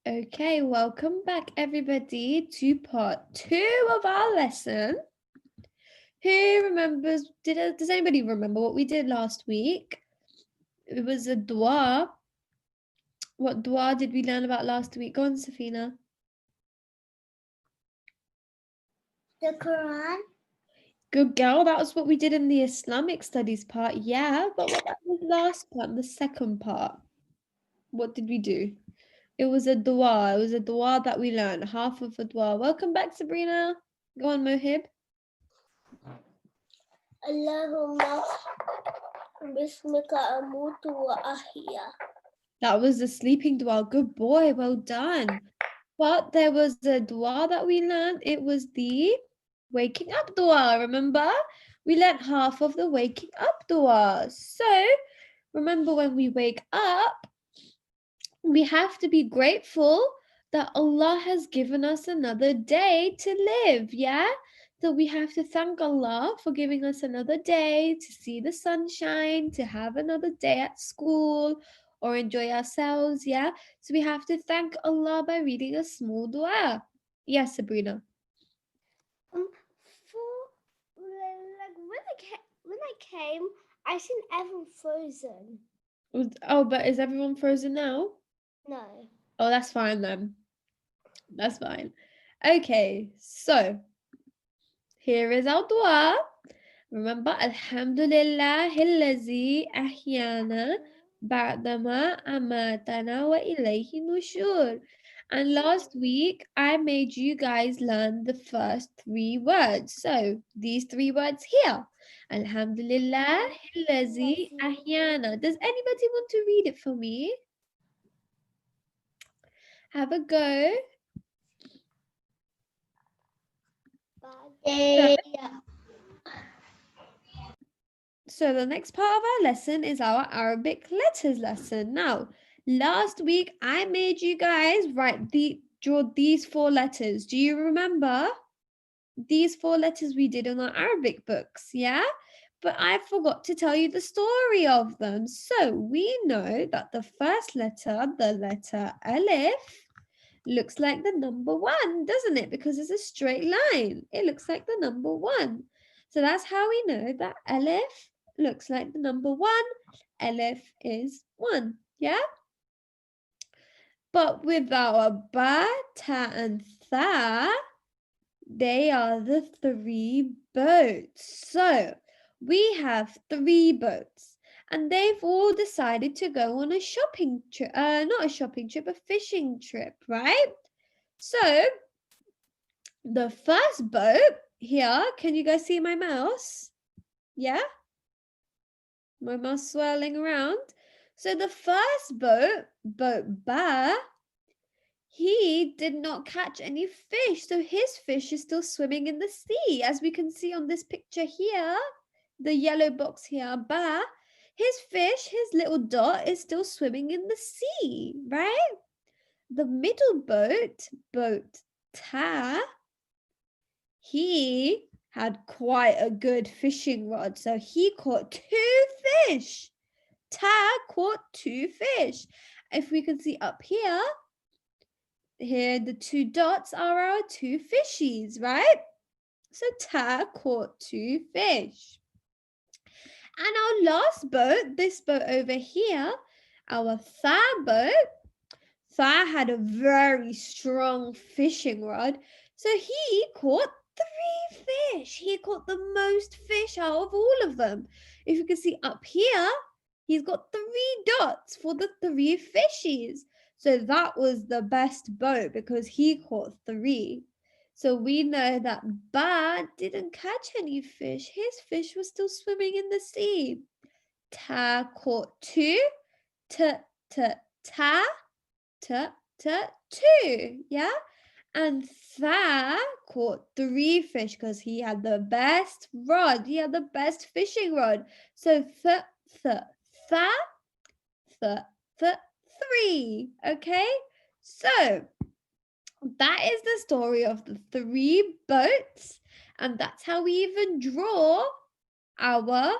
Okay, welcome back everybody to part 2 of our lesson. Who remembers, does anybody remember what we did last week? It was a dua. What dua did we learn about last week? Go on, Safina. The Quran. Good girl, that was what we did in the Islamic studies part. Yeah, but what about the last part, the second part? What did we do? It was a dua. It was a dua that we learned, half of a dua. Welcome back, Sabrina. Go on, Mohib. Allahumma bismika amutu wa ahya. That was the sleeping dua. Good boy. Well done. But there was a dua that we learned. It was the waking up dua. Remember? We learned half of the waking up dua. So remember, when we wake up, we have to be grateful that Allah has given us another day to live. Yeah? So we have to thank Allah for giving us another day to see the sunshine, to have another day at school or enjoy ourselves. Yeah? So we have to thank Allah by reading a small dua. Yes, Sabrina. When I came, I seen everyone frozen. Oh, but is everyone frozen now? No. Oh, that's fine then. That's fine. Okay, so here is our dua. Remember, Alhamdulillah الذي أحيانا بعدما أماتنا وإليه النشور. And last week, I made you guys learn the first 3 words. So, these 3 words here. Alhamdulillah الذي أحيانا. Does anybody want to read it for me? Have a go. So the next part of our lesson is our Arabic letters lesson. Now, last week I made you guys draw these 4 letters. Do you remember? These 4 letters we did in our Arabic books, yeah? But I forgot to tell you the story of them. So we know that the first letter, the letter Alif, looks like the number 1, doesn't it? Because it's a straight line. It looks like the number 1. So that's how we know that Alif looks like the number 1. Alif is 1. Yeah? But with our Ba, Ta, and Tha, they are the 3 boats. So we have 3 boats. And they've all decided to go on a shopping trip. Not a shopping trip, a fishing trip, right? So the first boat here, can you guys see my mouse? Yeah? My mouse swirling around. So the first boat, boat Ba, he did not catch any fish. So his fish is still swimming in the sea. As we can see on this picture here, the yellow box here, Ba, his fish, his little dot, is still swimming in the sea, right? The middle boat, boat Ta, he had quite a good fishing rod, so he caught 2 fish. Ta caught 2 fish. If we can see up here, the 2 dots are our 2 fishies, right? So Ta caught 2 fish. And our last boat, this boat over here, our Tha boat, Tha had a very strong fishing rod, so he caught 3 fish. He caught the most fish out of all of them. If you can see up here, he's got 3 dots for the 3 fishies. So that was the best boat because he caught 3. So we know that Ba didn't catch any fish. His fish was still swimming in the sea. Ta caught 2. Ta, ta, 2, yeah? And Tha caught 3 fish because he had the best rod. He had the best fishing rod. So Tha, 3. Okay? So that is the story of the 3 boats. And that's how we even draw our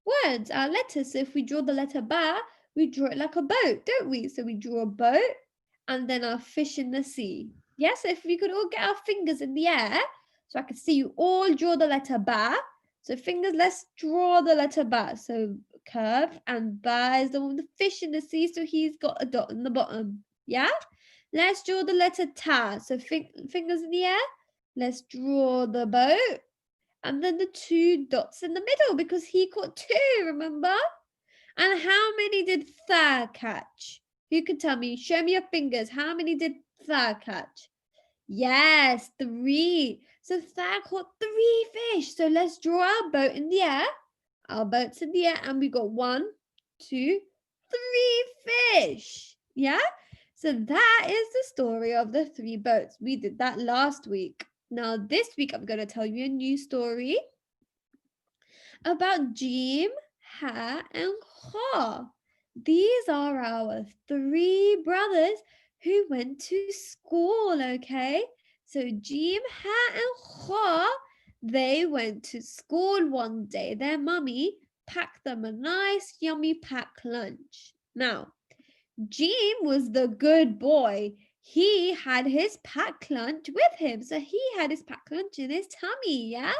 words, our letters. So if we draw the letter Ba, we draw it like a boat, don't we? So we draw a boat and then our fish in the sea. Yes, if we could all get our fingers in the air, so I can see you all draw the letter ba. So fingers, let's draw the letter ba. So curve, and ba is the one with the fish in the sea, so he's got a dot in the bottom. Yeah? Let's draw the letter ta. So fingers in the air. Let's draw the boat. And then the 2 dots in the middle because he caught 2, remember? And how many did Tha catch? Who could tell me? Show me your fingers. How many did Tha catch? Yes, 3. So Tha caught 3 fish. So let's draw our boat in the air. Our boat's in the air and we got 1, 2, 3 fish. Yeah? So that is the story of the 3 boats. We did that last week. Now this week I'm going to tell you a new story about Jim, Ha, and Ha. These are our 3 brothers who went to school, okay? So Jim, Ha, and Ha, they went to school one day. Their mummy packed them a nice, yummy packed lunch. Now, Jim was the good boy. He had his packed lunch with him. So he had his packed lunch in his tummy, yeah?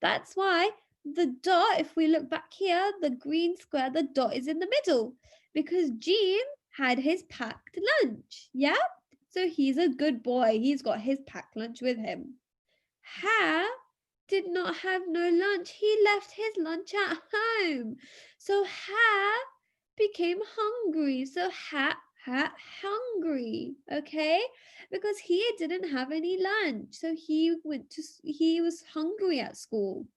That's why the dot, if we look back here, the green square, the dot is in the middle because Jim had his packed lunch, yeah? So he's a good boy. He's got his packed lunch with him. Ha did not have no lunch. He left his lunch at home. So Ha became hungry. So Ha hungry, okay? Because he didn't have any lunch. So he was hungry at school.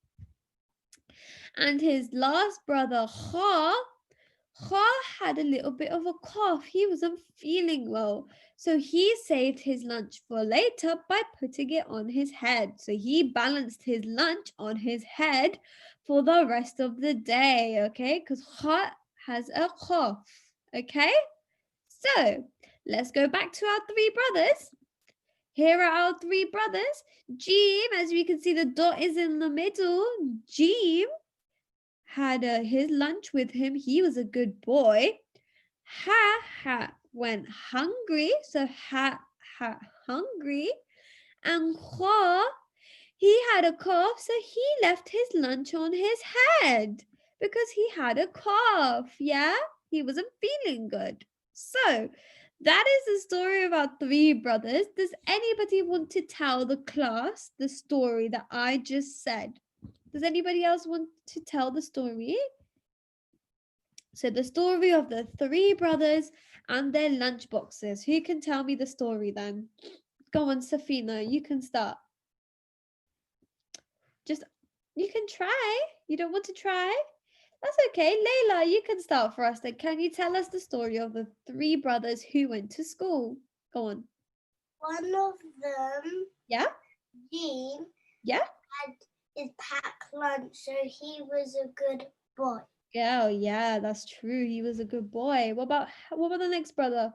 And his last brother, Ha had a little bit of a cough. He wasn't feeling well. So he saved his lunch for later by putting it on his head. So he balanced his lunch on his head for the rest of the day, okay? Because Ha has a cough, okay? So let's go back to our 3 brothers. Here are our 3 brothers. Jim, as you can see, the dot is in the middle. Jim had his lunch with him. He was a good boy. Ha went hungry. So ha hungry. And Ho, he had a cough. So he left his lunch on his head because he had a cough. Yeah, he wasn't feeling good. So that is the story of our 3 brothers. Does anybody want to tell the class the story that I just said? Does anybody else want to tell the story? So the story of the 3 brothers and their lunch boxes. Who can tell me the story then? Go on, Safina, you can start. You can try. You don't want to try? That's okay. Layla, you can start for us then. Can you tell us the story of the 3 brothers who went to school? Go on. One of them, Yeah? Jean, Yeah? had his packed lunch, so he was a good boy. Oh, yeah, that's true. He was a good boy. What about the next brother?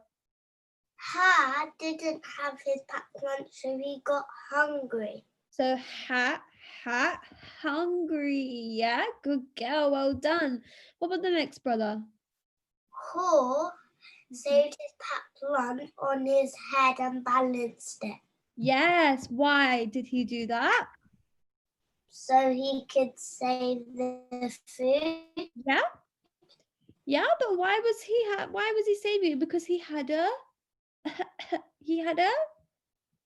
Ha didn't have his packed lunch, so he got hungry. So hungry. Yeah, good girl. Well done. What about the next brother? Ho saved his packed lunch on his head and balanced it, Yes. Why did he do that? so he could save the food. Yeah. Yeah, but why was he saving it? Because he had a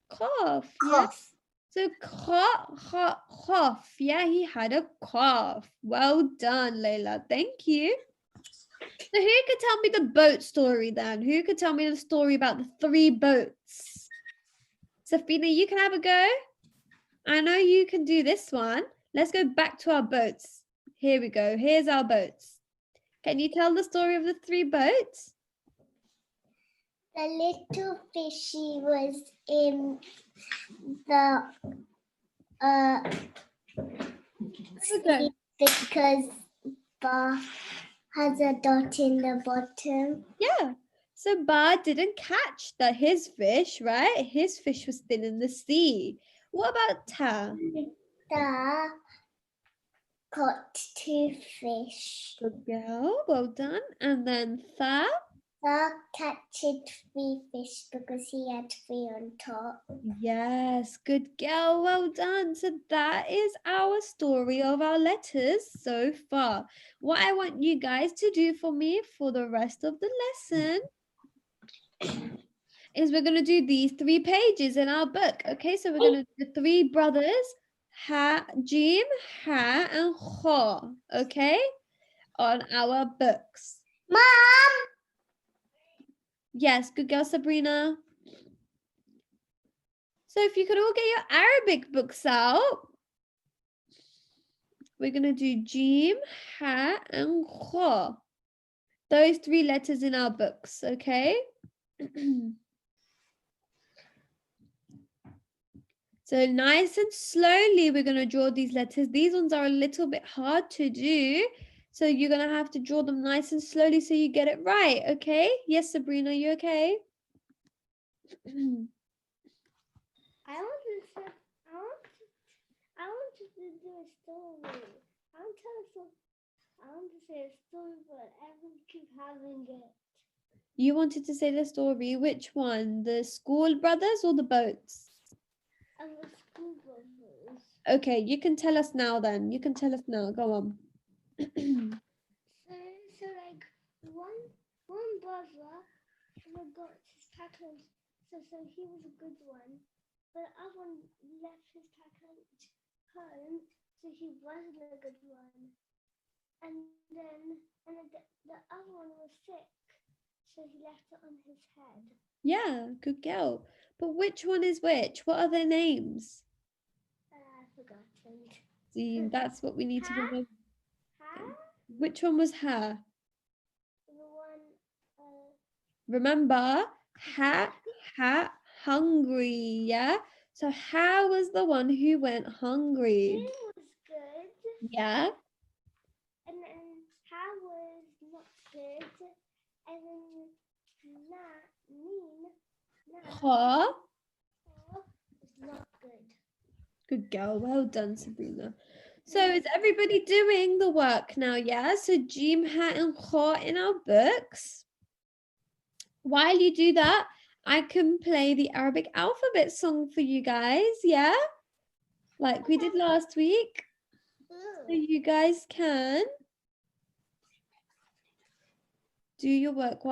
cough. Yeah. Cough. So cough. Yeah, he had a cough. Well done, Layla. Thank you. So who could tell me the boat story then? Who could tell me the story about the 3 boats? Safina, you can have a go. I know you can do this one. Let's go back to our boats. Here we go. Here's our boats. Can you tell the story of the 3 boats? The little fishy was in the sea because Ba has a dot in the bottom. Yeah. So Ba didn't catch his fish, right? His fish was still in the sea. What about Ta? Ta caught 2 fish. Good girl. Well done. And then Tha? Shark catching 3 fish because he had 3 on top. Yes, good girl. Well done. So that is our story of our letters so far. What I want you guys to do for me for the rest of the lesson is we're going to do these 3 pages in our book. Okay, so we're going to do the 3 brothers, Ha, Jim, Ha, and Kho. Okay, on our books. Mom! Yes, good girl, Sabrina. So if you could all get your Arabic books out, we're going to do Jim, Ha, and Kho. Those 3 letters in our books, okay? So nice and slowly, we're going to draw these letters. These ones are a little bit hard to do. So you're going to have to draw them nice and slowly so you get it right, okay? Yes, Sabrina, you okay? I wanted to do a story. I want to say a story, but everyone keep having it. You wanted to say the story. Which one? The School Brothers or the boats? And the school brothers. Okay, you can tell us now then. You can tell us now. Go on. So like one brother forgot his talent, so he was a good one. But the other one left his talent home, so he wasn't a good one. And then the other one was sick, so he left it on his head. Yeah, good girl. But which one is which? What are their names? I've forgotten. See, that's what we need to Ha? remember. Ha? Which one was her? The one. Remember, ha, hungry, yeah? So how was the one who went hungry? He was good. Yeah? And then how was not good. And then Ha? was not good. Good girl. Well done, Sabrina. So is everybody doing the work now, yeah? So Jim, Ha, and Kha in our books. While you do that, I can play the Arabic alphabet song for you guys, yeah? Like we did last week. So you guys can do your work